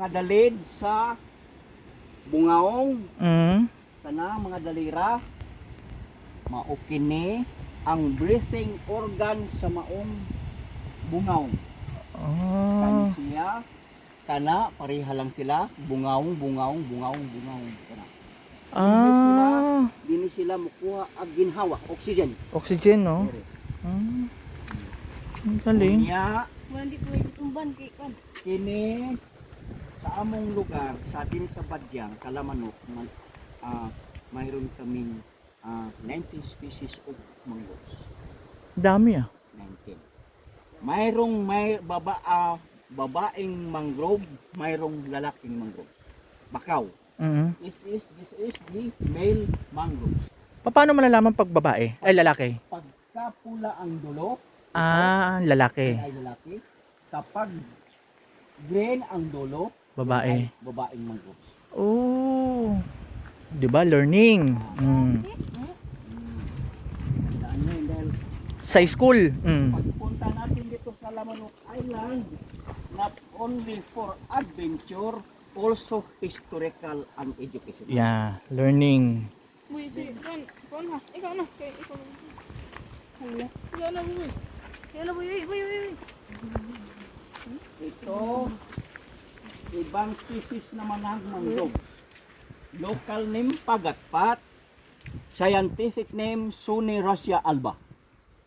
Mga dalid sa bungaong Mm. sana mga dalira mao kini ang breathing organ sa maong bungaong. Kani Oh. siya kana pareha lang sila bungaong kana. Dini sila mukuha ang ginhawa, oxygen. Oxygen, no? Dire. Ang galing. Unya Wala di ko itumban kay kan. kini sa among lugar sa din sa Badyang, sa Lamanok, mayroon kaming 19 species of mangroves. Dami ah. 19. Mayroong babaeng mangrove, mayroong lalaking mangrove. Bakaw. Mm. This is the male mangroves. Paano malalaman pag babae? Ay, lalaki? Pagka pula ang dulo, Lalaki. ay lalaki. Kapag green ang dulo, Babae. ay babaeng mangroves. Oh. 'Di ba learning? Tandaan nyo yun dahil Sa school. pagpunta natin dito sa Lamanok Island, not only for adventure, also historical and educational. Yeah, learning. Uy, si kan ha. Ikaw na, kay ikaw. Hala. Ikaw na boy. Ikaw na boy. Ito, ibang species naman ng mangrove. Local name pagatpat, scientific name Suni Russia alba.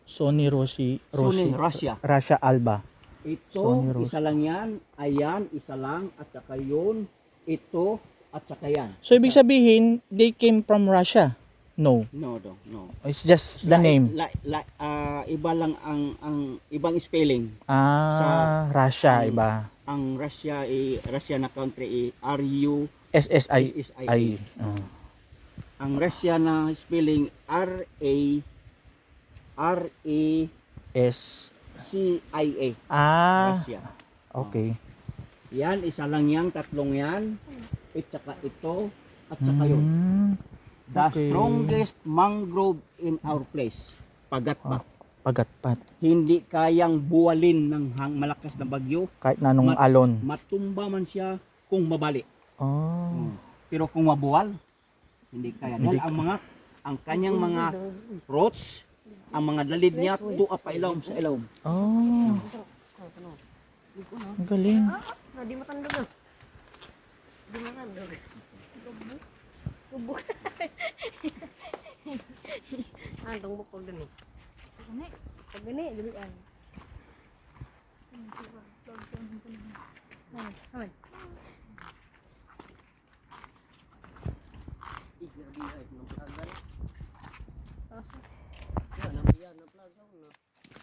Sony Suni Russia. Russia Alba. Ito, Sony Russia. isa lang yan, ayan, isa lang, at saka yun, ito, at saka yan. So ibig sabihin, they came from Russia? No. No. It's just the name. Iba lang ang ibang spelling. Russia, ang- iba. Ang Russia na country RU SSI. SSIA. Ang Russia na spelling S. RACIA. Russia. Okay. Yan, isa lang yan, tatlong yan. At saka ito, at saka yun. The Okay. strongest mangrove in our place. Pagatpat. Pagatpat. Hindi kayang buwalin ng malakas na bagyo. Kahit na nung alon. Matumba man siya kung mabali. Oh. Pero kung mabuwal, hindi kaya. Hindi Dahil ang kanyang mga roots, ang mga dalid niya, tuwa pa ilawom sa ilawom. Oh. Ang galing. Di matanda na. Di matanda. Bubuk. Antong bukog din eh. Pag gani, dilian. Aman. Yan, ang plug na.